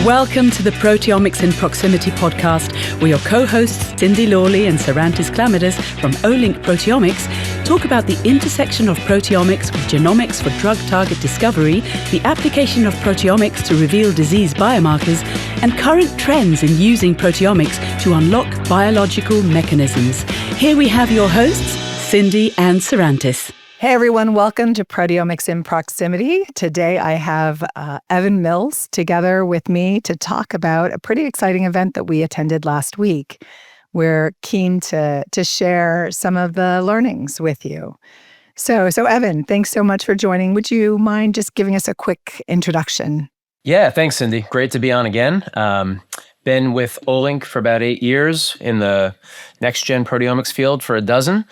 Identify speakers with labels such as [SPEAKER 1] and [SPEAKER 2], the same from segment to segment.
[SPEAKER 1] Welcome to the Proteomics in Proximity podcast, where your co-hosts Cindy Lawley and Sarantis Clamidis from Olink Proteomics talk about the intersection of proteomics with genomics for drug target discovery, the application of proteomics to reveal disease biomarkers, and current trends in using proteomics to unlock biological mechanisms. Here we have your hosts, Cindy and Sarantis.
[SPEAKER 2] Hey everyone, welcome to Proteomics in Proximity. Today I have Evan Mills together with me to talk about a pretty exciting event that we attended last week. We're keen to share some of the learnings with you. So Evan, thanks so much for joining. Would you mind just giving us a quick introduction?
[SPEAKER 3] Yeah, thanks, Cindy. Great to be on again. Been with Olink for about 8 years in the next-gen proteomics field for a dozen.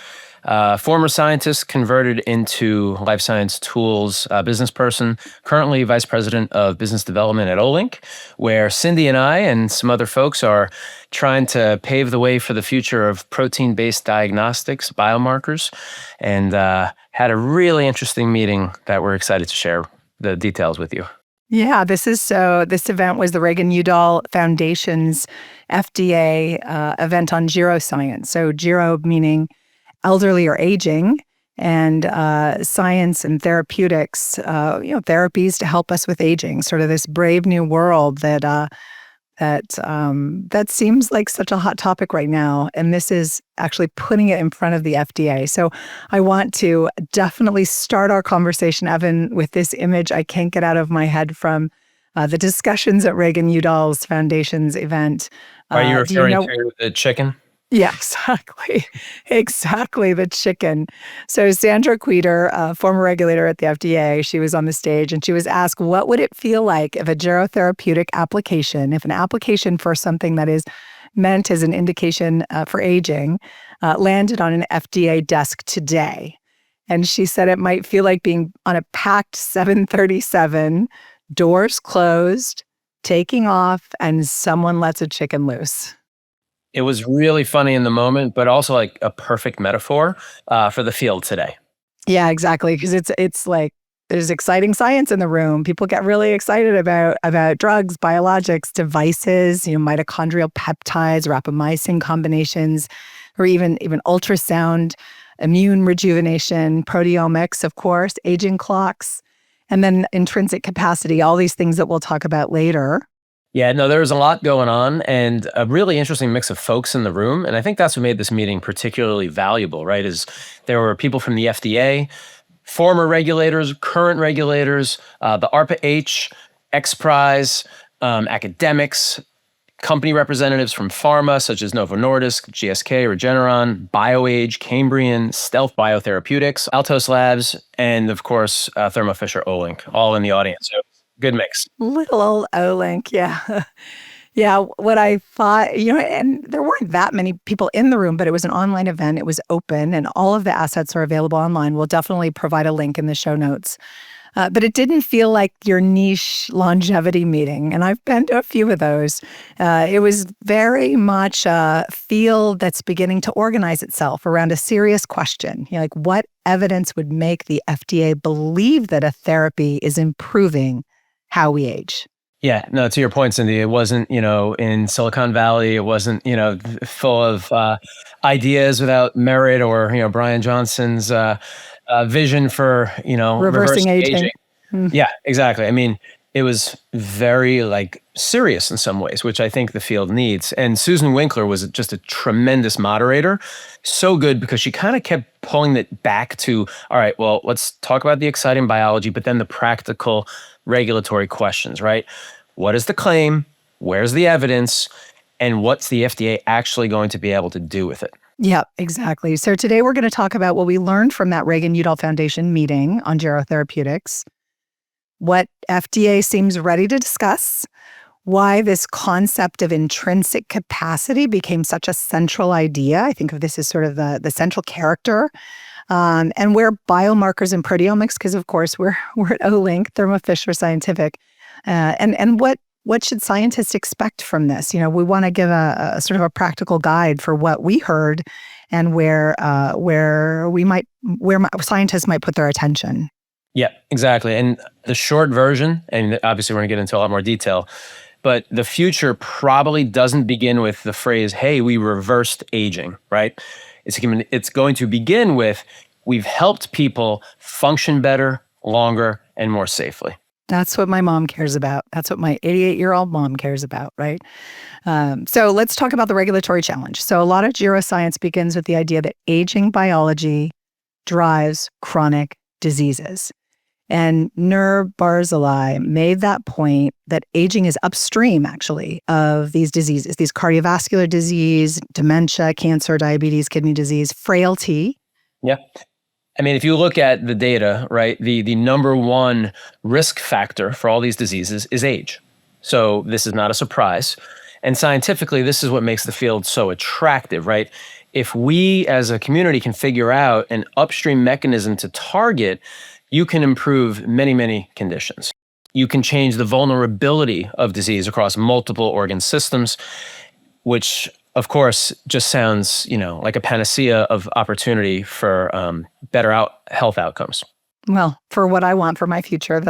[SPEAKER 3] Former scientist converted into life science tools business person, currently vice president of business development at Olink, where Cindy and I and some other folks are trying to pave the way for the future of protein-based diagnostics, biomarkers, and had a really interesting meeting that we're excited to share the details with you.
[SPEAKER 2] Yeah, this event was the Reagan-Udall Foundation's FDA event on geroscience. So gero meaning elderly or aging, and science and therapeutics, therapies to help us with aging, sort of this brave new world that seems like such a hot topic right now. And this is actually putting it in front of the FDA. So I want to definitely start our conversation, Evan, with this image I can't get out of my head from the discussions at Reagan-Udall Foundation's event.
[SPEAKER 3] Are you referring to the chicken?
[SPEAKER 2] Yeah, exactly, the chicken. So Sandra Queter, a former regulator at the FDA, she was on the stage and she was asked, what would it feel like if a gerotherapeutic application, if an application for something that is meant as an indication for aging, landed on an FDA desk today? And she said it might feel like being on a packed 737, doors closed, taking off, and someone lets a chicken loose.
[SPEAKER 3] It was really funny in the moment, but also like a perfect metaphor for the field today.
[SPEAKER 2] Yeah, exactly. Because it's like there's exciting science in the room. People get really excited about drugs, biologics, devices, mitochondrial peptides, rapamycin combinations, or even ultrasound, immune rejuvenation, proteomics, of course, aging clocks, and then intrinsic capacity, all these things that we'll talk about later.
[SPEAKER 3] Yeah, no, there was a lot going on and a really interesting mix of folks in the room. And I think that's what made this meeting particularly valuable, right? Is there were people from the FDA, former regulators, current regulators, the ARPA-H, XPRIZE, academics, company representatives from pharma, such as Novo Nordisk, GSK, Regeneron, BioAge, Cambrian, Stealth Biotherapeutics, Altos Labs, and of course, Thermo Fisher Olink, all in the audience. So good mix.
[SPEAKER 2] Little old Olink, yeah. Yeah, what I thought, and there weren't that many people in the room, but it was an online event. It was open, and all of the assets are available online. We'll definitely provide a link in the show notes. But it didn't feel like your niche longevity meeting, and I've been to a few of those. It was very much a field that's beginning to organize itself around a serious question. Like what evidence would make the FDA believe that a therapy is improving how we age?
[SPEAKER 3] Yeah, no, to your point, Cindy, it wasn't, in Silicon Valley, it wasn't, full of ideas without merit or, Brian Johnson's vision for,
[SPEAKER 2] Reversing aging.
[SPEAKER 3] Yeah, exactly. I mean, it was very serious in some ways, which I think the field needs. And Susan Winkler was just a tremendous moderator. So good because she kind of kept pulling it back to, all right, well, let's talk about the exciting biology, but then the practical regulatory questions, right? What is the claim? Where's the evidence? And what's the FDA actually going to be able to do with it?
[SPEAKER 2] Yeah, exactly. So today we're going to talk about what we learned from that Reagan-Udall Foundation meeting on Gerotherapeutics, what FDA seems ready to discuss, why this concept of intrinsic capacity became such a central idea. I think of this as sort of the central character, and where biomarkers and proteomics, because of course we're at Olink, Thermo Fisher Scientific, and what should scientists expect from this? We want to give a sort of a practical guide for what we heard and where scientists might put their attention.
[SPEAKER 3] Yeah, exactly. And the short version, and obviously we're going to get into a lot more detail, but the future probably doesn't begin with the phrase, hey, we reversed aging, right? It's going to begin with, we've helped people function better, longer, and more safely.
[SPEAKER 2] That's what my mom cares about. That's what my 88-year-old mom cares about, right? So let's talk about the regulatory challenge. So a lot of geroscience begins with the idea that aging biology drives chronic diseases. And Nur Barzilai made that point that aging is upstream, actually, of these diseases, these cardiovascular disease, dementia, cancer, diabetes, kidney disease, frailty.
[SPEAKER 3] Yeah. I mean, if you look at the data, right, the number one risk factor for all these diseases is age. So this is not a surprise. And scientifically, this is what makes the field so attractive, right? If we as a community can figure out an upstream mechanism to target, you can improve many, many conditions. You can change the vulnerability of disease across multiple organ systems, which of course just sounds, like a panacea of opportunity for better health outcomes.
[SPEAKER 2] Well, for what I want for my future,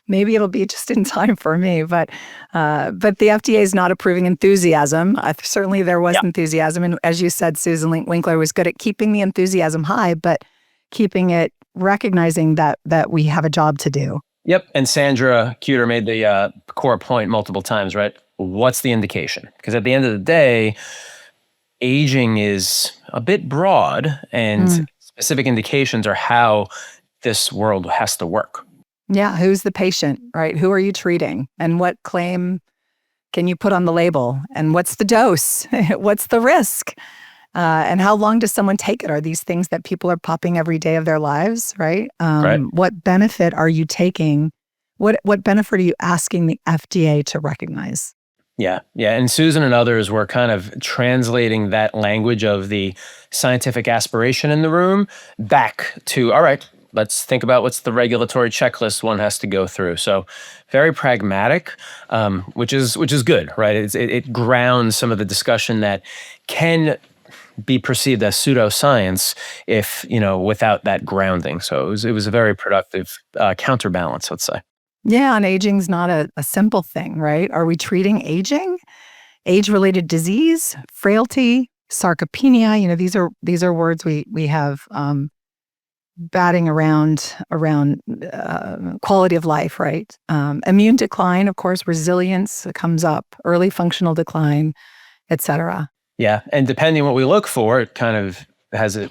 [SPEAKER 2] maybe it'll be just in time for me, but the FDA is not approving enthusiasm. Certainly there was enthusiasm, and as you said, Susan Winkler was good at keeping the enthusiasm high, but keeping it, recognizing that we have a job to do.
[SPEAKER 3] Yep, and Sandra Cuter made the core point multiple times, right? What's the indication? Because at the end of the day, aging is a bit broad, and specific indications are how this world has to work.
[SPEAKER 2] Yeah, who's the patient, right? Who are you treating? And what claim can you put on the label? And what's the dose? What's the risk? And how long does someone take it? Are these things that people are popping every day of their lives, right?
[SPEAKER 3] Right.
[SPEAKER 2] What benefit are you taking? What benefit are you asking the FDA to recognize?
[SPEAKER 3] Yeah. And Susan and others were kind of translating that language of the scientific aspiration in the room back to, all right, let's think about what's the regulatory checklist one has to go through. So very pragmatic, which is good, right? It grounds some of the discussion that can be perceived as pseudoscience if, without that grounding. So it was a very productive counterbalance, let's say.
[SPEAKER 2] Yeah, and aging's not a simple thing, right? Are we treating aging, age-related disease, frailty, sarcopenia? These are words we have batting around quality of life, right? Immune decline, of course, resilience comes up, early functional decline, et cetera.
[SPEAKER 3] Yeah, and depending on what we look for, it kind of has it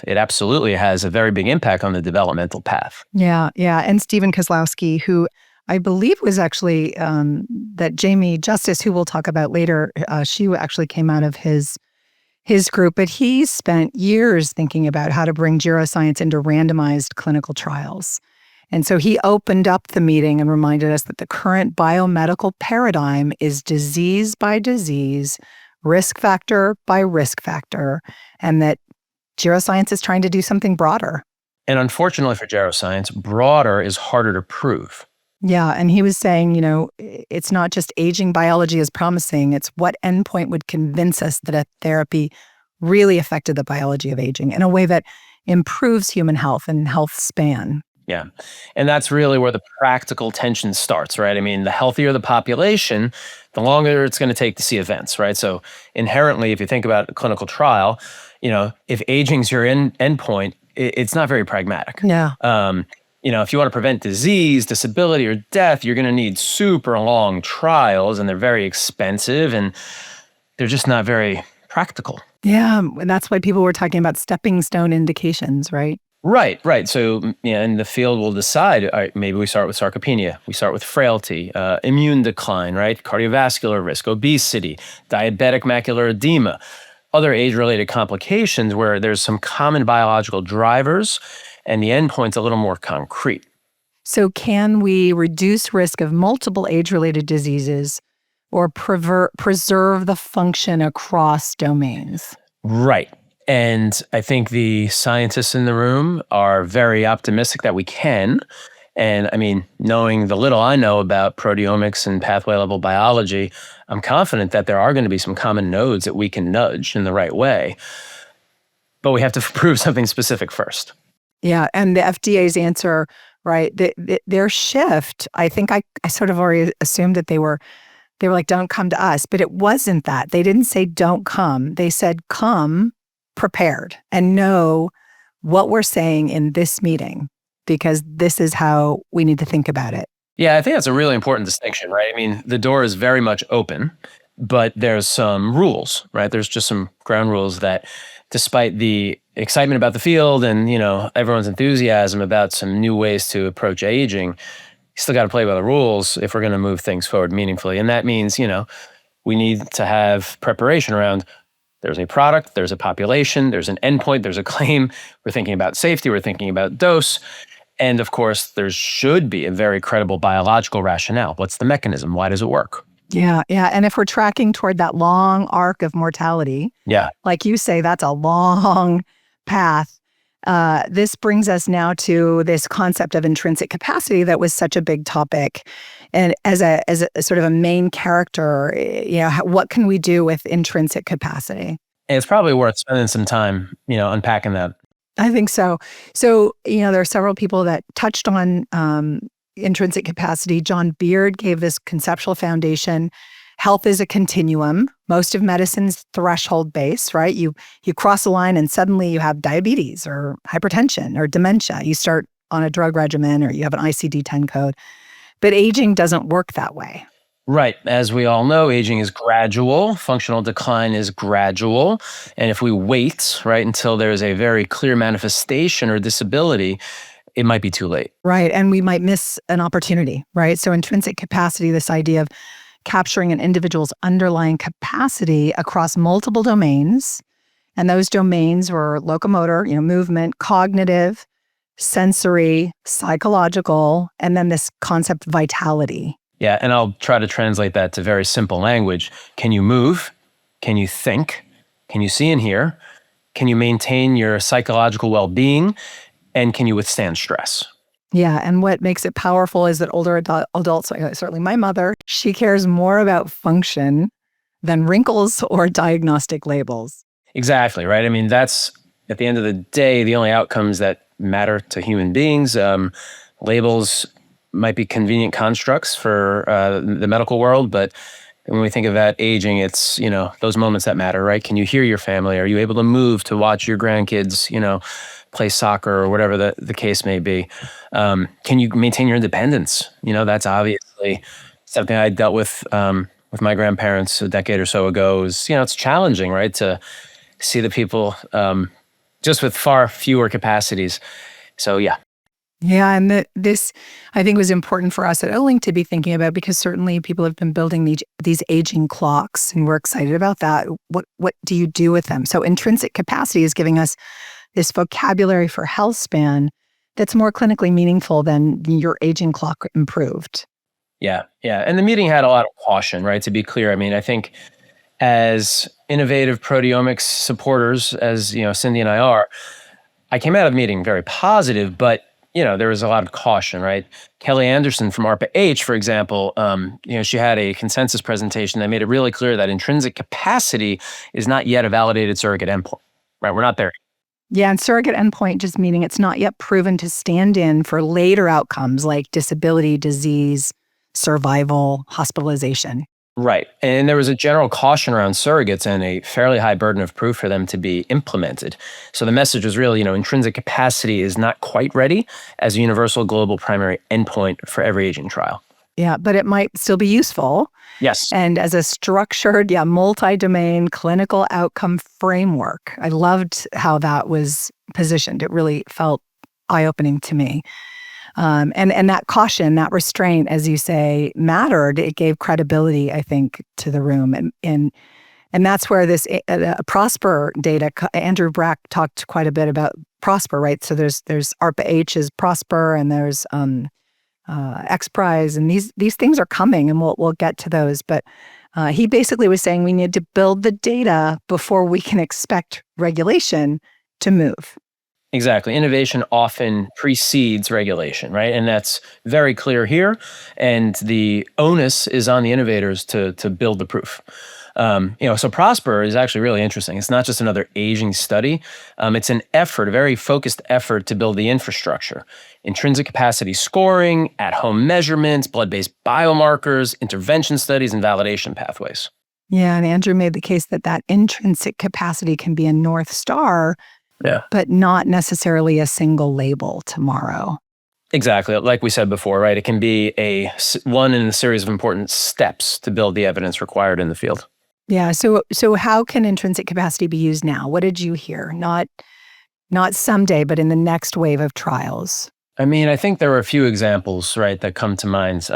[SPEAKER 3] absolutely has a very big impact on the developmental path.
[SPEAKER 2] Yeah. And Stephen Kozlowski, who I believe was actually that Jamie Justice, who we'll talk about later, she actually came out of his group, but he spent years thinking about how to bring geroscience into randomized clinical trials. And so he opened up the meeting and reminded us that the current biomedical paradigm is disease by disease, risk factor by risk factor, and that geroscience is trying to do something broader.
[SPEAKER 3] And unfortunately for geroscience, broader is harder to prove.
[SPEAKER 2] Yeah, and he was saying, it's not just aging biology is promising, it's what endpoint would convince us that a therapy really affected the biology of aging in a way that improves human health and health span.
[SPEAKER 3] Yeah. And that's really where the practical tension starts, right? I mean, the healthier the population, the longer it's going to take to see events, right? So inherently, if you think about a clinical trial, if aging's your endpoint, it's not very pragmatic.
[SPEAKER 2] Yeah.
[SPEAKER 3] If you want to prevent disease, disability, or death, you're going to need super long trials, and they're very expensive, and they're just not very practical.
[SPEAKER 2] Yeah. And that's why people were talking about stepping stone indications, right?
[SPEAKER 3] Right. So, and the field will decide, all right, maybe we start with sarcopenia, we start with frailty, immune decline, right? Cardiovascular risk, obesity, diabetic macular edema, other age-related complications where there's some common biological drivers and the endpoint's a little more concrete.
[SPEAKER 2] So can we reduce risk of multiple age-related diseases or preserve the function across domains?
[SPEAKER 3] Right. And I think the scientists in the room are very optimistic that we can. And I mean, knowing the little I know about proteomics and pathway level biology, I'm confident that there are going to be some common nodes that we can nudge in the right way. But we have to prove something specific first.
[SPEAKER 2] Yeah. And the FDA's answer, right? Their shift, I think I sort of already assumed that they were like, don't come to us. But it wasn't that. They didn't say don't come. They said come prepared and know what we're saying in this meeting, because this is how we need to think about it.
[SPEAKER 3] Yeah, I think that's a really important distinction, right? I mean, the door is very much open, but there's some rules, right? There's just some ground rules that despite the excitement about the field and, everyone's enthusiasm about some new ways to approach aging, you still got to play by the rules if we're going to move things forward meaningfully. And that means, we need to have preparation around there's a product, there's a population, there's an endpoint, there's a claim. We're thinking about safety, we're thinking about dose. And of course, there should be a very credible biological rationale. What's the mechanism? Why does it work?
[SPEAKER 2] Yeah. And if we're tracking toward that long arc of mortality, like you say, that's a long path. This brings us now to this concept of intrinsic capacity that was such a big topic. And as a sort of a main character, what can we do with intrinsic capacity?
[SPEAKER 3] It's probably worth spending some time, unpacking that.
[SPEAKER 2] I think so. So, there are several people that touched on intrinsic capacity. John Beard gave this conceptual foundation. Health is a continuum. Most of medicine's threshold based, right? You cross a line and suddenly you have diabetes or hypertension or dementia. You start on a drug regimen or you have an ICD-10 code. But aging doesn't work that way.
[SPEAKER 3] Right. As we all know, aging is gradual. Functional decline is gradual. And if we wait, right, until there's a very clear manifestation or disability, it might be too late.
[SPEAKER 2] Right. And we might miss an opportunity, right? So intrinsic capacity, this idea of capturing an individual's underlying capacity across multiple domains. And those domains were locomotor, movement, cognitive, sensory, psychological, and then this concept vitality.
[SPEAKER 3] Yeah, and I'll try to translate that to very simple language. Can you move? Can you think? Can you see and hear? Can you maintain your psychological well-being? And can you withstand stress?
[SPEAKER 2] Yeah, and what makes it powerful is that older adults, certainly my mother, she cares more about function than wrinkles or diagnostic labels.
[SPEAKER 3] Exactly, right? I mean, that's, at the end of the day, the only outcomes that matter to human beings. Labels might be convenient constructs for the medical world, but when we think about aging, it's, those moments that matter, right? Can you hear your family? Are you able to move to watch your grandkids, play soccer or whatever the case may be? Can you maintain your independence? That's obviously something I dealt with my grandparents a decade or so ago. It's challenging, right? To see the people just with far fewer capacities. So, yeah.
[SPEAKER 2] Yeah, and this, I think, was important for us at Olink to be thinking about, because certainly people have been building these aging clocks, and we're excited about that. What do you do with them? So intrinsic capacity is giving us this vocabulary for Healthspan that's more clinically meaningful than your aging clock improved.
[SPEAKER 3] Yeah. And the meeting had a lot of caution, right? To be clear, I mean, I think as innovative proteomics supporters, as Cindy and I are, I came out of the meeting very positive, but there was a lot of caution, right? Kelly Anderson from ARPA-H, for example, she had a consensus presentation that made it really clear that intrinsic capacity is not yet a validated surrogate endpoint, right? We're not there.
[SPEAKER 2] Yeah, and surrogate endpoint just meaning it's not yet proven to stand in for later outcomes like disability, disease, survival, hospitalization.
[SPEAKER 3] Right. And there was a general caution around surrogates and a fairly high burden of proof for them to be implemented. So the message was really, intrinsic capacity is not quite ready as a universal global primary endpoint for every aging trial.
[SPEAKER 2] Yeah, but it might still be useful.
[SPEAKER 3] Yes.
[SPEAKER 2] And as a structured, multi-domain clinical outcome framework. I loved how that was positioned. It really felt eye-opening to me. And that caution, that restraint, as you say, mattered. It gave credibility, I think, to the room. And that's where this PROSPR data, Andrew Brack talked quite a bit about PROSPR, right? So there's ARPA-H is PROSPR, and there's XPRIZE, and these things are coming, and we'll get to those. But he basically was saying we need to build the data before we can expect regulation to move.
[SPEAKER 3] Exactly. Innovation often precedes regulation, right? And that's very clear here. And the onus is on the innovators to build the proof. So PROSPR is actually really interesting. It's not just another aging study. It's an effort, a very focused effort to build the infrastructure, intrinsic capacity scoring, at-home measurements, blood-based biomarkers, intervention studies, and validation pathways.
[SPEAKER 2] Yeah, and Andrew made the case that intrinsic capacity can be a North Star, but not necessarily a single label tomorrow.
[SPEAKER 3] Exactly. Like we said before, right? It can be one in a series of important steps to build the evidence required in the field.
[SPEAKER 2] Yeah. So how can intrinsic capacity be used now? What did you hear? Not someday, but in the next wave of trials.
[SPEAKER 3] I mean, I think there are a few examples, right, that come to mind.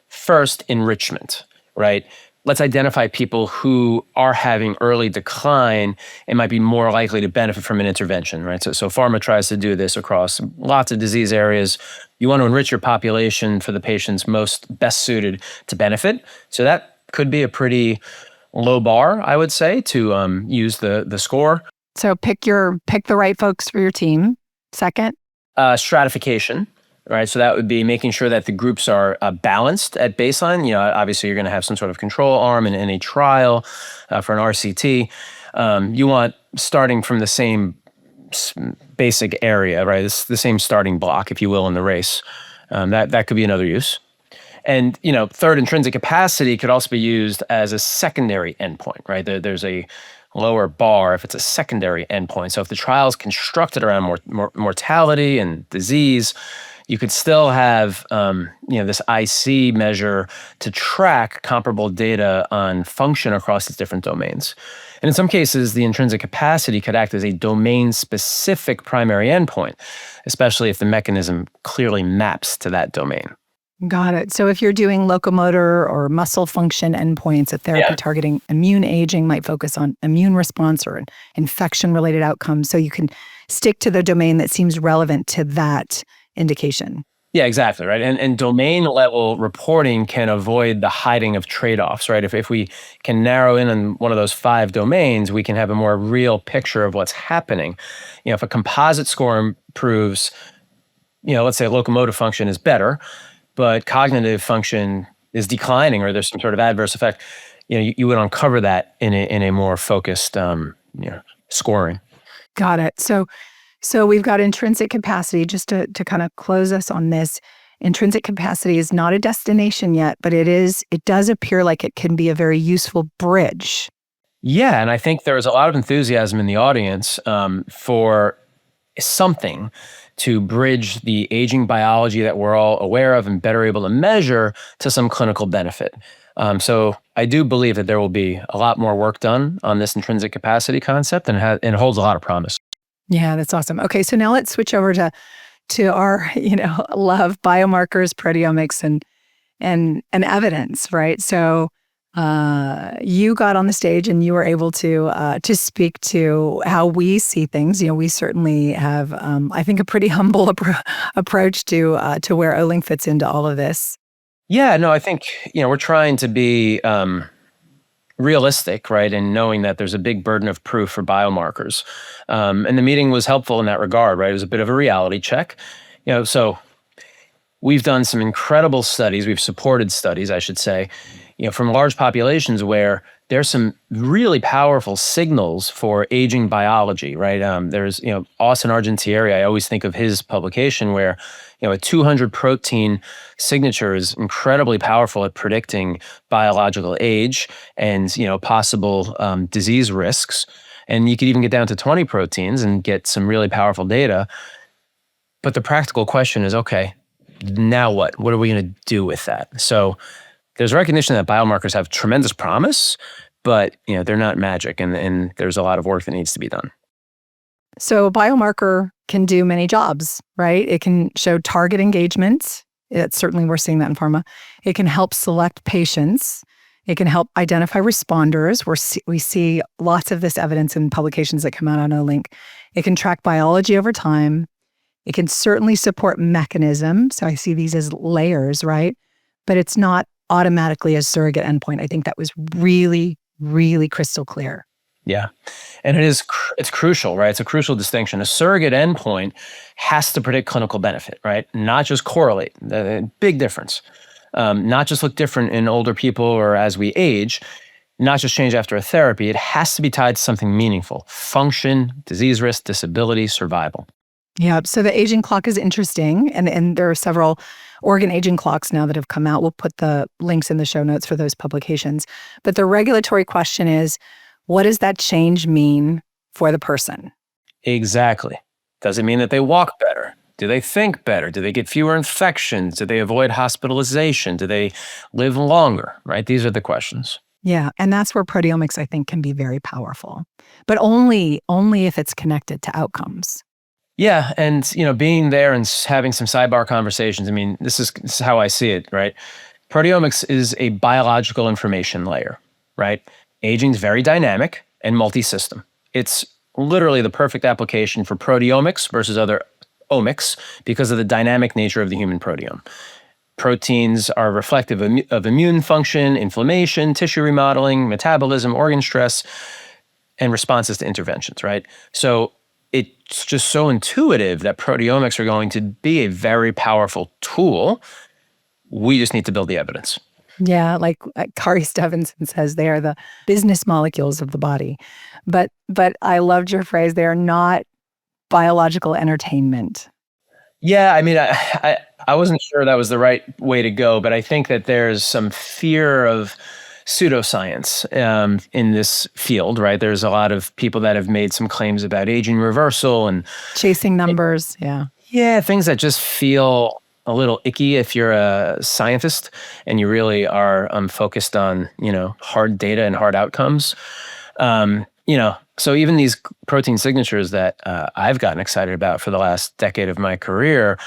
[SPEAKER 3] First, enrichment, right? Let's identify people who are having early decline and might be more likely to benefit from an intervention, right? So pharma tries to do this across lots of disease areas. You want to enrich your population for the patients best suited to benefit. So that could be a pretty low bar, I would say, to use the score.
[SPEAKER 2] So pick the right folks for your team. Second,
[SPEAKER 3] stratification. Right, so that would be making sure that the groups are balanced at baseline. Obviously, you're going to have some sort of control arm in any trial for an RCT. You want starting from the same basic area, right? It's the same starting block, if you will, in the race. That could be another use. And third, intrinsic capacity could also be used as a secondary endpoint, right? There's a lower bar if it's a secondary endpoint. So if the trial is constructed around mortality and disease, you could still have this IC measure to track comparable data on function across these different domains. And in some cases, the intrinsic capacity could act as a domain-specific primary endpoint, especially if the mechanism clearly maps to that domain.
[SPEAKER 2] Got it. So if you're doing locomotor or muscle function endpoints, a therapy targeting immune aging might focus on immune response or infection-related outcomes. So you can stick to the domain that seems relevant to that indication.
[SPEAKER 3] Yeah, exactly, right. And domain level reporting can avoid the hiding of trade-offs, right? If we can narrow in on one of those 5 domains, we can have a more real picture of what's happening. If a composite score improves, let's say locomotive function is better, but cognitive function is declining or there's some sort of adverse effect, you would uncover that in a more focused scoring.
[SPEAKER 2] Got it. So we've got intrinsic capacity, just to kind of close us on this. Intrinsic capacity is not a destination yet, but it does appear like it can be a very useful bridge.
[SPEAKER 3] Yeah, and I think there's a lot of enthusiasm in the audience for something to bridge the aging biology that we're all aware of and better able to measure to some clinical benefit. So I do believe that there will be a lot more work done on this intrinsic capacity concept, and it holds a lot of promise.
[SPEAKER 2] Yeah, that's awesome. Okay, so now let's switch over to our love, biomarkers, proteomics, and evidence, right? So you got on the stage and you were able to speak to how we see things. We certainly have, I think, a pretty humble approach to where Olink fits into all of this.
[SPEAKER 3] Yeah, no, I think we're trying to be realistic, right, and knowing that there's a big burden of proof for biomarkers. And the meeting was helpful in that regard, right? It was a bit of a reality check. So we've done some incredible studies. We've supported studies, I should say, from large populations where there's some really powerful signals for aging biology, right? There's, Austin Argentieri, I always think of his publication where, a 200 protein signature is incredibly powerful at predicting biological age and, possible disease risks. And you could even get down to 20 proteins and get some really powerful data. But the practical question is, okay, now what? What are we going to do with that? So there's recognition that biomarkers have tremendous promise, but they're not magic, and there's a lot of work that needs to be done.
[SPEAKER 2] So a biomarker can do many jobs, right? It can show target engagement. Certainly we're seeing that in pharma. It can help select patients. It can help identify responders. We see lots of this evidence in publications that come out on Olink. It can track biology over time. It can certainly support mechanism. So I see these as layers, right? But it's not automatically a surrogate endpoint. I think that was really, really crystal clear.
[SPEAKER 3] Yeah. And it's crucial, right? It's a crucial distinction. A surrogate endpoint has to predict clinical benefit, right? Not just correlate. Big difference. Not just look different in older people or as we age. not just change after a therapy. It has to be tied to something meaningful: function, disease risk, disability, survival.
[SPEAKER 2] Yeah. So the aging clock is interesting. And there are several organ aging clocks now that have come out. We'll put the links in the show notes for those publications. But the regulatory question is, what does that change mean for the person?
[SPEAKER 3] Exactly. Does it mean that they walk better? Do they think better? Do they get fewer infections? Do they avoid hospitalization? Do they live longer? Right? These are the questions.
[SPEAKER 2] Yeah. And that's where proteomics, I think, can be very powerful, but only if it's connected to outcomes.
[SPEAKER 3] Yeah, and being there and having some sidebar conversations. I mean, this is how I see it, right? Proteomics is a biological information layer, right? Aging is very dynamic and multi-system. It's literally the perfect application for proteomics versus other omics because of the dynamic nature of the human proteome. Proteins are reflective of immune function, inflammation, tissue remodeling, metabolism, organ stress, and responses to interventions, right? So it's just so intuitive that proteomics are going to be a very powerful tool. We just need to build the evidence.
[SPEAKER 2] Yeah, like Kari Stevenson says, they are the business molecules of the body. But I loved your phrase, they are not biological entertainment.
[SPEAKER 3] Yeah, I mean, I wasn't sure that was the right way to go, but I think that there's some fear of pseudoscience in this field, right? There's a lot of people that have made some claims about aging reversal and
[SPEAKER 2] chasing numbers.
[SPEAKER 3] Yeah, things that just feel a little icky if you're a scientist and you really are focused on, hard data and hard outcomes. So even these protein signatures that I've gotten excited about for the last decade of my career,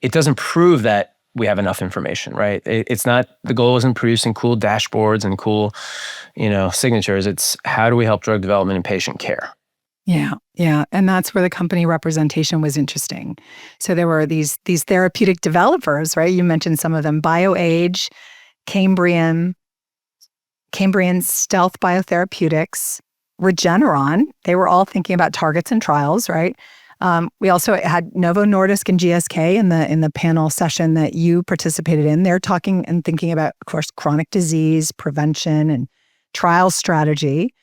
[SPEAKER 3] it doesn't prove that we have enough information, right? It's not, the goal isn't producing cool dashboards and cool, signatures. It's how do we help drug development and patient care?
[SPEAKER 2] Yeah. And that's where the company representation was interesting. So there were these therapeutic developers, right? You mentioned some of them: Biomarkers, Cambrian Stealth Biotherapeutics, Regeneron. They were all thinking about targets and trials, right? We also had Novo Nordisk and GSK in the panel session that you participated in. They're talking and thinking about, of course, chronic disease prevention and trial strategy.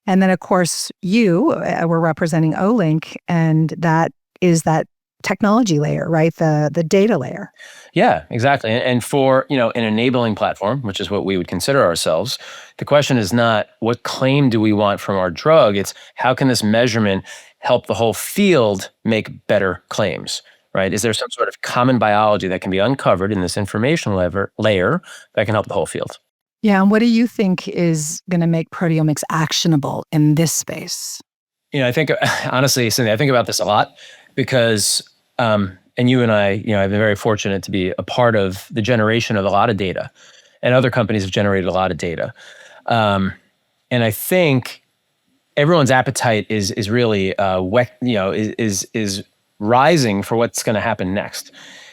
[SPEAKER 2] And then, of course, you were representing Olink, and that is that technology layer, right? The data layer.
[SPEAKER 3] Yeah, exactly. And for, an enabling platform, which is what we would consider ourselves, the question is not what claim do we want from our drug? It's how can this measurement help the whole field make better claims, right? Is there some sort of common biology that can be uncovered in this information layer that can help the whole field?
[SPEAKER 2] Yeah. And what do you think is going to make proteomics actionable in this space?
[SPEAKER 3] I think, honestly, Cindy, I think about this a lot because, and you and I, I've been very fortunate to be a part of the generation of a lot of data, and other companies have generated a lot of data. And I think everyone's appetite is really is rising for what's going to happen next.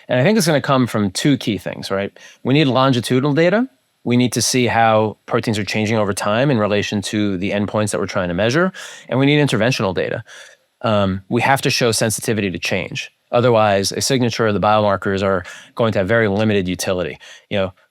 [SPEAKER 3] And I think it's going to come from two key things, right? We need longitudinal data. We need to see how proteins are changing over time in relation to the endpoints that we're trying to measure. And we need interventional data. We have to show sensitivity to change. Otherwise, a signature of the biomarkers are going to have very limited utility.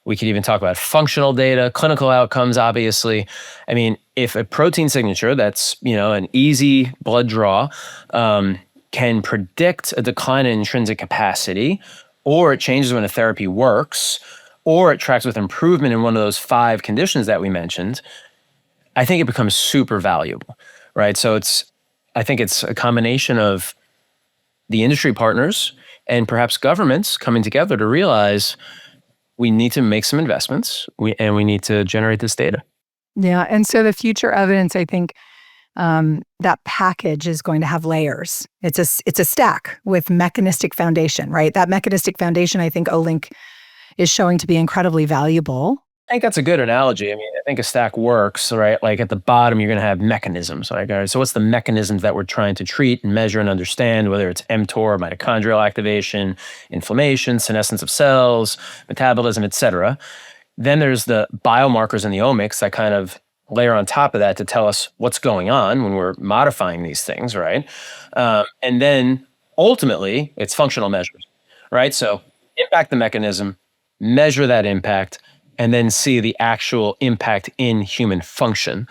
[SPEAKER 3] We could even talk about functional data, clinical outcomes, obviously. I mean, if a protein signature that's, an easy blood draw can predict a decline in intrinsic capacity, or it changes when a therapy works, or it tracks with improvement in one of those 5 conditions that we mentioned, I think it becomes super valuable, right? So I think it's a combination of the industry partners and perhaps governments coming together to realize we need to make some investments and we need to generate this data.
[SPEAKER 2] Yeah. And so the future evidence, I think, that package is going to have layers. It's a stack with mechanistic foundation, right? That mechanistic foundation, I think Olink is showing to be incredibly valuable.
[SPEAKER 3] I think that's a good analogy. I mean, I think a stack works, right? Like at the bottom, you're going to have mechanisms. Like, all right, so what's the mechanisms that we're trying to treat and measure and understand, whether it's mTOR, mitochondrial activation, inflammation, senescence of cells, metabolism, et cetera. Then there's the biomarkers and the omics that kind of layer on top of that to tell us what's going on when we're modifying these things, right? And then ultimately, it's functional measures, right? So impact the mechanism, measure that impact, and then see the actual impact in human function.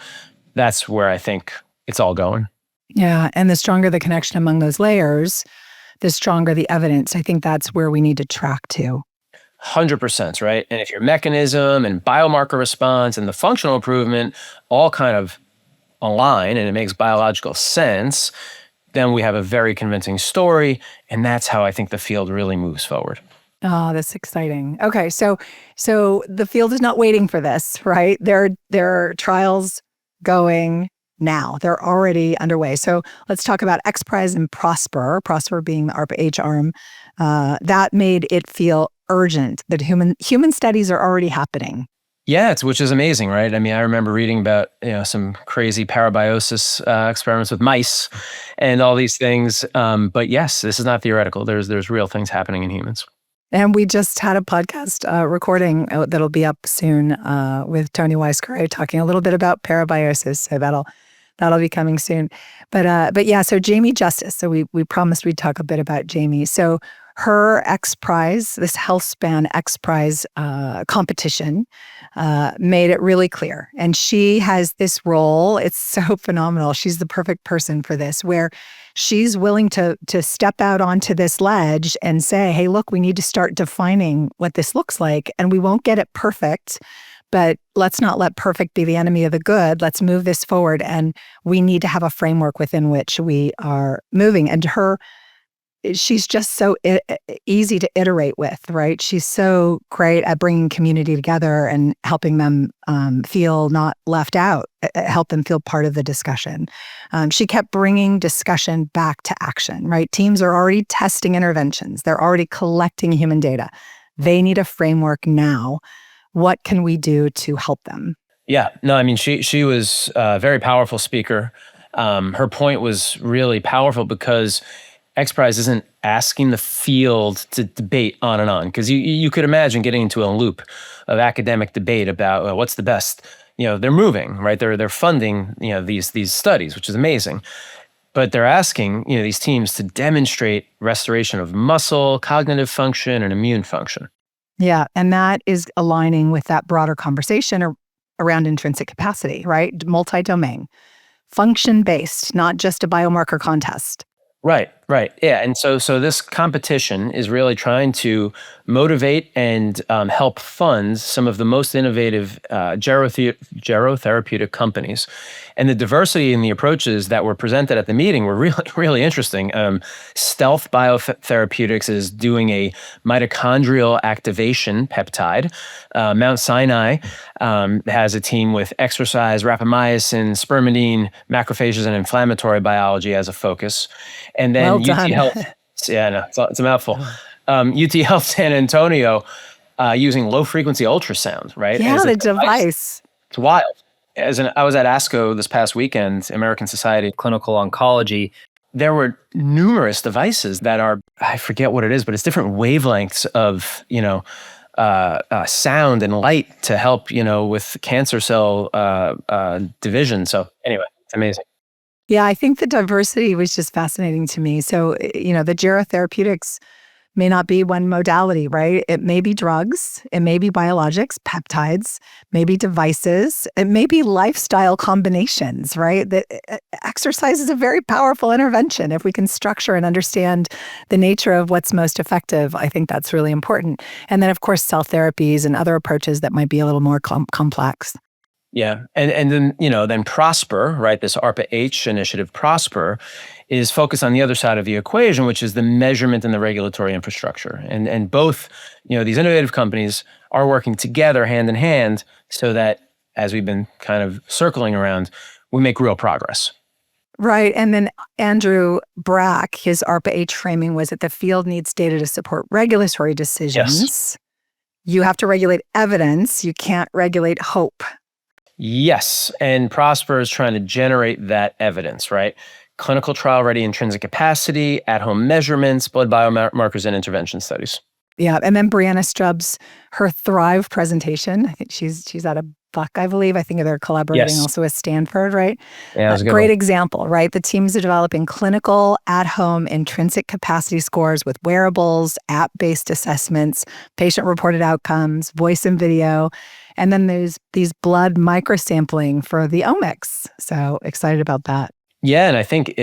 [SPEAKER 3] That's where I think it's all going.
[SPEAKER 2] Yeah. And the stronger the connection among those layers, the stronger the evidence. I think that's where we need to track to.
[SPEAKER 3] 100%, right? And if your mechanism and biomarker response and the functional improvement all kind of align and it makes biological sense, then we have a very convincing story. And that's how I think the field really moves forward.
[SPEAKER 2] Oh, that's exciting. Okay, so the field is not waiting for this, right? There are trials going now. They're already underway. So let's talk about XPRIZE and PROSPR being the ARPA-H arm. That made it feel urgent that human studies are already happening.
[SPEAKER 3] Yeah, which is amazing, right? I mean, I remember reading about some crazy parabiosis experiments with mice and all these things. But yes, this is not theoretical. There's real things happening in humans.
[SPEAKER 2] And we just had a podcast recording that'll be up soon with Tony Weiskara talking a little bit about parabiosis. So that'll be coming soon. But yeah, so Jamie Justice. So we promised we'd talk a bit about Jamie. So her XPRIZE, this Healthspan XPRIZE competition, made it really clear. And she has this role. It's so phenomenal. She's the perfect person for this, where she's willing to step out onto this ledge and say, hey, look, we need to start defining what this looks like. And we won't get it perfect, but let's not let perfect be the enemy of the good. Let's move this forward. And we need to have a framework within which we are moving. And she's just so easy to iterate with, right? She's so great at bringing community together and helping them feel not left out, help them feel part of the discussion. She kept bringing discussion back to action, right? Teams are already testing interventions. They're already collecting human data. They need a framework now. What can we do to help them?
[SPEAKER 3] Yeah, no, I mean, she was a very powerful speaker. Her point was really powerful because XPRIZE isn't asking the field to debate on and on, because you could imagine getting into a loop of academic debate about what's the best. They're moving, right? They're funding these studies, which is amazing, but they're asking these teams to demonstrate restoration of muscle, cognitive function, and immune function.
[SPEAKER 2] Yeah, and that is aligning with that broader conversation around intrinsic capacity, right? Multi-domain, function-based, not just a biomarker contest.
[SPEAKER 3] Right. Yeah. And so this competition is really trying to motivate and help fund some of the most innovative gerotherapeutic companies. And the diversity in the approaches that were presented at the meeting were really, really interesting. Stealth Biotherapeutics is doing a mitochondrial activation peptide. Mount Sinai has a team with exercise, rapamycin, spermidine, macrophages, and inflammatory biology as a focus. And then
[SPEAKER 2] Well done.
[SPEAKER 3] UT Health, it's a mouthful. UT Health San Antonio using low frequency ultrasound, right?
[SPEAKER 2] Yeah, the device.
[SPEAKER 3] It's wild. I was at ASCO this past weekend, American Society of Clinical Oncology. There were numerous devices that are, I forget what it is, but it's different wavelengths of, sound and light to help, with cancer cell division. So anyway, it's amazing.
[SPEAKER 2] Yeah, I think the diversity was just fascinating to me. So, the gerotherapeutics may not be one modality, right? It may be drugs, it may be biologics, peptides, maybe devices, it may be lifestyle combinations, right? That exercise is a very powerful intervention. If we can structure and understand the nature of what's most effective, I think that's really important. And then, of course, cell therapies and other approaches that might be a little more complex.
[SPEAKER 3] Yeah. And then, then PROSPR, right? This ARPA-H initiative, PROSPR, is focused on the other side of the equation, which is the measurement and the regulatory infrastructure. And both, these innovative companies are working together hand in hand so that, as we've been kind of circling around, we make real progress.
[SPEAKER 2] Right. And then Andrew Brack, his ARPA-H framing was that the field needs data to support regulatory decisions.
[SPEAKER 3] Yes.
[SPEAKER 2] You have to regulate evidence. You can't regulate hope.
[SPEAKER 3] Yes. And PROSPR is trying to generate that evidence, right? Clinical trial ready intrinsic capacity, at-home measurements, blood biomarkers, and intervention studies.
[SPEAKER 2] Yeah. And then Brianna Stubbs, her Thrive presentation, I think she's at a Buck, I believe. I think they're collaborating
[SPEAKER 3] Yes.
[SPEAKER 2] also with Stanford, right?
[SPEAKER 3] Yeah, that was a good
[SPEAKER 2] Great
[SPEAKER 3] one.
[SPEAKER 2] example, right? The teams are developing clinical at-home intrinsic capacity scores with wearables, app-based assessments, patient-reported outcomes, voice and video. And then there's these blood microsampling for the omics. So excited about that.
[SPEAKER 3] Yeah, and I think,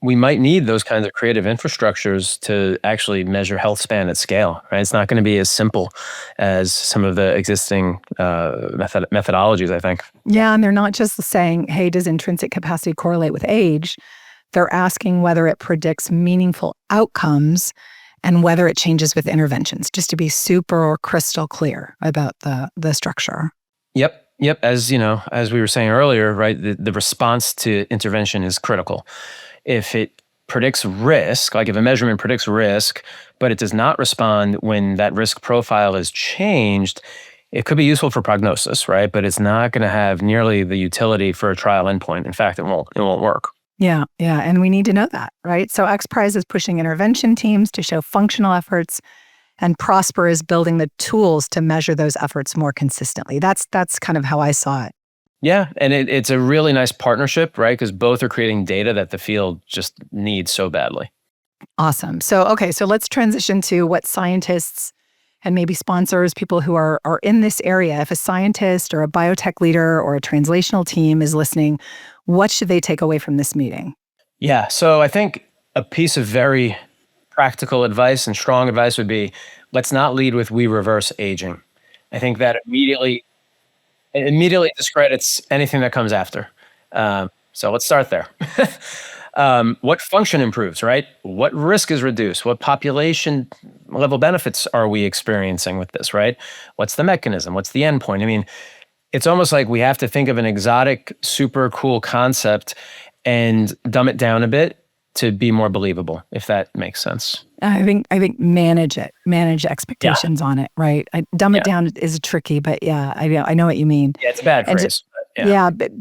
[SPEAKER 3] we might need those kinds of creative infrastructures to actually measure health span at scale, right? It's not going to be as simple as some of the existing methodologies, I think.
[SPEAKER 2] Yeah, and they're not just saying, hey, does intrinsic capacity correlate with age? They're asking whether it predicts meaningful outcomes and whether it changes with interventions, just to be super crystal clear about the structure.
[SPEAKER 3] Yep. As as we were saying earlier, right, the response to intervention is critical. If it predicts risk, like if a measurement predicts risk, but it does not respond when that risk profile is changed, it could be useful for prognosis, right? But it's not going to have nearly the utility for a trial endpoint. In fact, it won't work.
[SPEAKER 2] Yeah. And we need to know that, right? So XPRIZE is pushing intervention teams to show functional efforts, and PROSPR is building the tools to measure those efforts more consistently. That's kind of how I saw it.
[SPEAKER 3] Yeah, and it's a really nice partnership, right? Because both are creating data that the field just needs so badly.
[SPEAKER 2] Awesome. So let's transition to what scientists and maybe sponsors, people who are in this area. If a scientist or a biotech leader or a translational team is listening, what should they take away from this meeting?
[SPEAKER 3] Yeah, so I think a piece of very practical advice and strong advice would be, let's not lead with "we reverse aging." I think that immediately discredits anything that comes after. So let's start there. What function improves, right? What risk is reduced? What population level benefits are we experiencing with this, right? What's the mechanism? What's the endpoint? It's almost like we have to think of an exotic, super cool concept and dumb it down a bit to be more believable, if that makes sense.
[SPEAKER 2] I think manage expectations on it, right? Dumb it down is tricky, but yeah, I know what you mean.
[SPEAKER 3] Yeah, it's a bad phrase.
[SPEAKER 2] But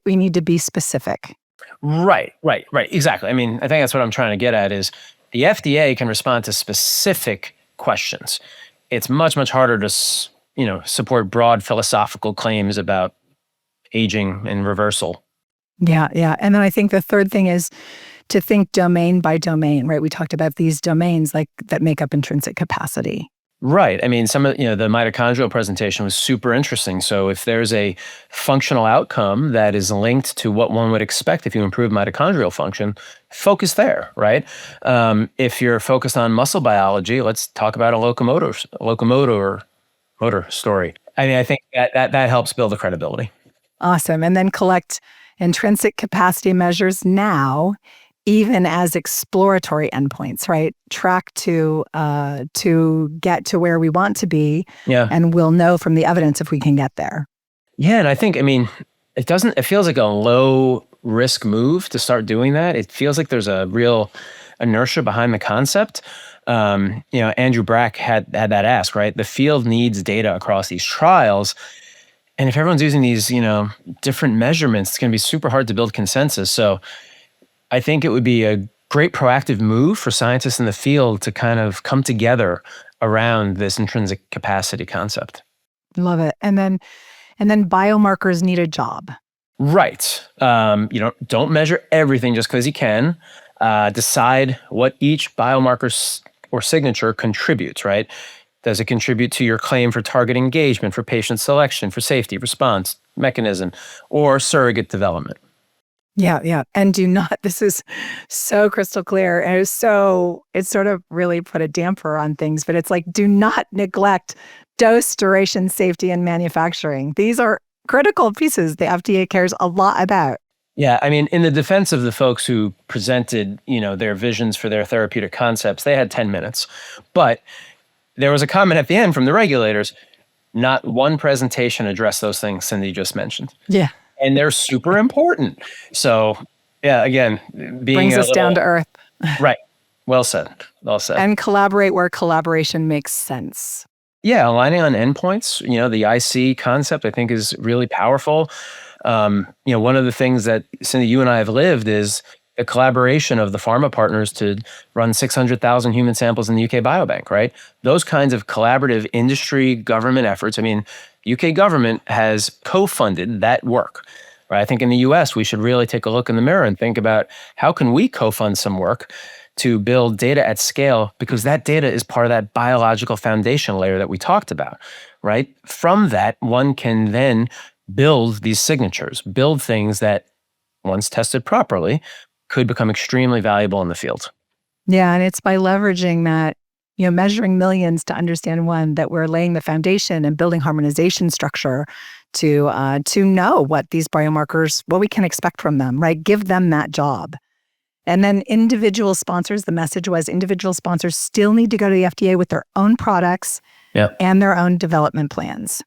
[SPEAKER 2] we need to be specific.
[SPEAKER 3] Right, exactly. I think that's what I'm trying to get at is the FDA can respond to specific questions. It's much, much harder to, support broad philosophical claims about aging and reversal.
[SPEAKER 2] Yeah. And then I think the third thing is to think domain by domain, right? We talked about these domains like that make up intrinsic capacity.
[SPEAKER 3] Right. Some of the mitochondrial presentation was super interesting. So if there's a functional outcome that is linked to what one would expect if you improve mitochondrial function, focus there, right? If you're focused on muscle biology, let's talk about a locomotor motor story. I think that helps build the credibility.
[SPEAKER 2] Awesome. And then collect intrinsic capacity measures now, even as exploratory endpoints, right? Track to get to where we want to be.
[SPEAKER 3] Yeah.
[SPEAKER 2] And we'll know from the evidence if we can get there.
[SPEAKER 3] Yeah. And I think, it feels like a low risk move to start doing that. It feels like there's a real inertia behind the concept. Andrew Brack had that ask, right? The field needs data across these trials. And if everyone's using these, different measurements, it's going to be super hard to build consensus. So I think it would be a great proactive move for scientists in the field to kind of come together around this intrinsic capacity concept.
[SPEAKER 2] Love it. And then biomarkers need a job.
[SPEAKER 3] Right. Don't measure everything just because you can. Decide what each biomarker or signature contributes, right? Does it contribute to your claim for target engagement, for patient selection, for safety, response, mechanism, or surrogate development?
[SPEAKER 2] Yeah. And this is so crystal clear. And it sort of really put a damper on things, but it's like, do not neglect dose, duration, safety, and manufacturing. These are critical pieces the FDA cares a lot about.
[SPEAKER 3] Yeah, in the defense of the folks who presented, their visions for their therapeutic concepts, they had 10 minutes. But there was a comment at the end from the regulators. Not one presentation addressed those things Cindy just mentioned.
[SPEAKER 2] Yeah.
[SPEAKER 3] And they're super important. So, yeah, again,
[SPEAKER 2] brings us down to earth.
[SPEAKER 3] Right. Well said.
[SPEAKER 2] And collaborate where collaboration makes sense.
[SPEAKER 3] Yeah, aligning on endpoints, the IC concept I think is really powerful. One of the things that, Cindy, you and I have lived is the collaboration of the pharma partners to run 600,000 human samples in the UK Biobank, right? Those kinds of collaborative industry government efforts. I mean, UK government has co-funded that work, right? I think in the US, we should really take a look in the mirror and think about how can we co-fund some work to build data at scale, because that data is part of that biological foundation layer that we talked about, right? From that, one can then build these signatures, build things that, once tested properly, could become extremely valuable in the field.
[SPEAKER 2] Yeah, and it's by leveraging that, measuring millions to understand one, that we're laying the foundation and building harmonization structure to know what these biomarkers, what we can expect from them, right? Give them that job. And then individual sponsors, the message was individual sponsors still need to go to the FDA with their own products and their own development plans.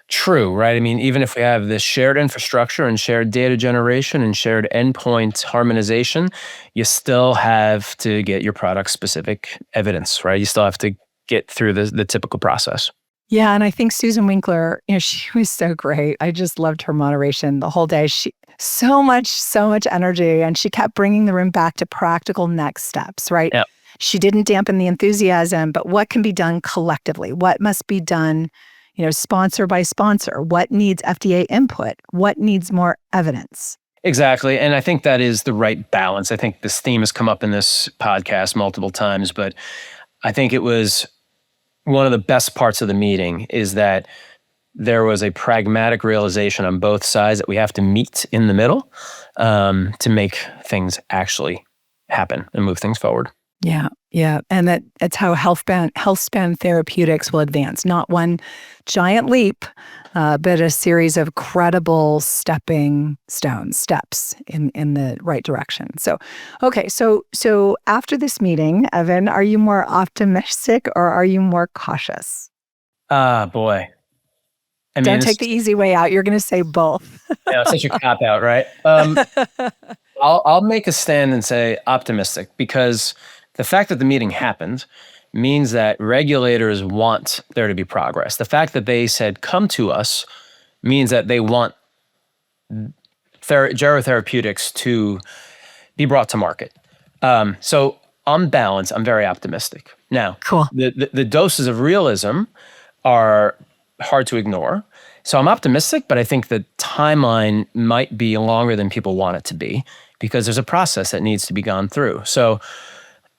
[SPEAKER 3] True, right? I mean, even if we have this shared infrastructure and shared data generation and shared endpoint harmonization, you still have to get your product-specific evidence, right? You still have to get through the typical process.
[SPEAKER 2] Yeah, and I think Susan Winkler, she was so great. I just loved her moderation the whole day. She so much energy, and she kept bringing the room back to practical next steps, right?
[SPEAKER 3] Yep.
[SPEAKER 2] She didn't dampen the enthusiasm, but what can be done collectively? What must be done, sponsor by sponsor? What needs FDA input? What needs more evidence?
[SPEAKER 3] Exactly. And I think that is the right balance. I think this theme has come up in this podcast multiple times, but I think it was one of the best parts of the meeting is that there was a pragmatic realization on both sides that we have to meet in the middle to make things actually happen and move things forward.
[SPEAKER 2] Yeah. And that's how Healthspan therapeutics will advance. Not one giant leap, but a series of credible steps in the right direction. So, okay. So after this meeting, Evan, are you more optimistic or are you more cautious?
[SPEAKER 3] Boy. I mean,
[SPEAKER 2] don't take the easy way out. You're going to say both.
[SPEAKER 3] It's such a cop out, right? I'll make a stand and say optimistic, because the fact that the meeting happened means that regulators want there to be progress. The fact that they said, come to us, means that they want Gerotherapeutics to be brought to market. So on balance, I'm very optimistic. Now,
[SPEAKER 2] cool.
[SPEAKER 3] The doses of realism are hard to ignore. So I'm optimistic, but I think the timeline might be longer than people want it to be, because there's a process that needs to be gone through. So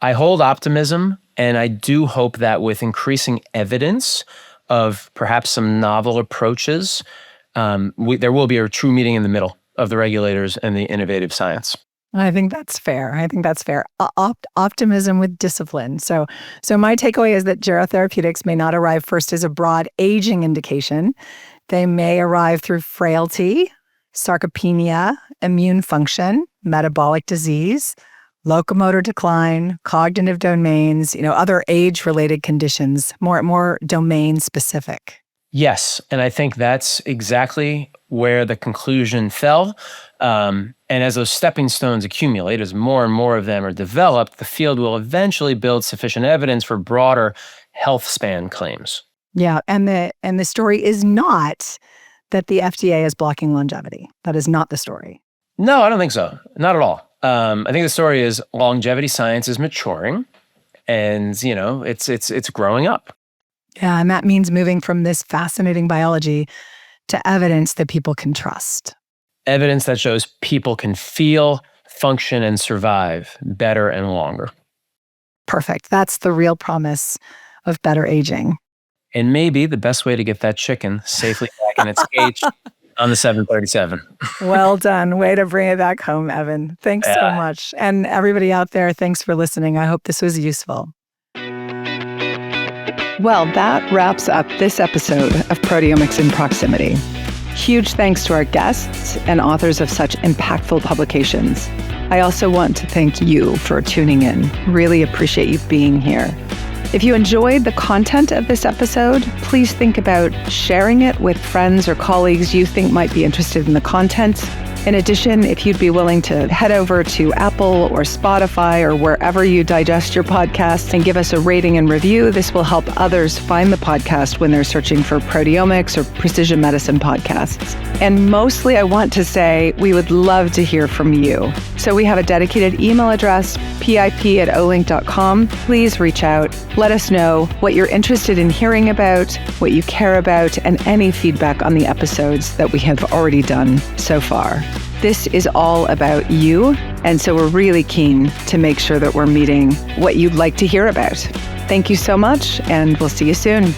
[SPEAKER 3] I hold optimism, and I do hope that with increasing evidence of perhaps some novel approaches, there will be a true meeting in the middle of the regulators and the innovative science.
[SPEAKER 2] I think that's fair. Optimism with discipline. So my takeaway is that gerotherapeutics may not arrive first as a broad aging indication. They may arrive through frailty, sarcopenia, immune function, metabolic disease, locomotor decline, cognitive domains, other age-related conditions, more domain-specific.
[SPEAKER 3] Yes, and I think that's exactly where the conclusion fell. And as those stepping stones accumulate, as more and more of them are developed, the field will eventually build sufficient evidence for broader health span claims.
[SPEAKER 2] Yeah, and the story is not that the FDA is blocking longevity. That is not the story.
[SPEAKER 3] No, I don't think so. Not at all. I think the story is longevity science is maturing, and it's growing up.
[SPEAKER 2] Yeah, and that means moving from this fascinating biology to evidence that people can trust.
[SPEAKER 3] Evidence that shows people can feel, function, and survive better and longer.
[SPEAKER 2] Perfect. That's the real promise of better aging.
[SPEAKER 3] And maybe the best way to get that chicken safely back in its cage on the 737.
[SPEAKER 2] Well done. Way to bring it back home, Evan. Thanks so much. And everybody out there, thanks for listening. I hope this was useful. Well, that wraps up this episode of Proteomics in Proximity. Huge thanks to our guests and authors of such impactful publications. I also want to thank you for tuning in. Really appreciate you being here. If you enjoyed the content of this episode, please think about sharing it with friends or colleagues you think might be interested in the content. In addition, if you'd be willing to head over to Apple or Spotify or wherever you digest your podcasts and give us a rating and review, this will help others find the podcast when they're searching for proteomics or precision medicine podcasts. And mostly, I want to say we would love to hear from you. So we have a dedicated email address, pip@olink.com. Please reach out. Let us know what you're interested in hearing about, what you care about, and any feedback on the episodes that we have already done so far. This is all about you, and so we're really keen to make sure that we're meeting what you'd like to hear about. Thank you so much, and we'll see you soon.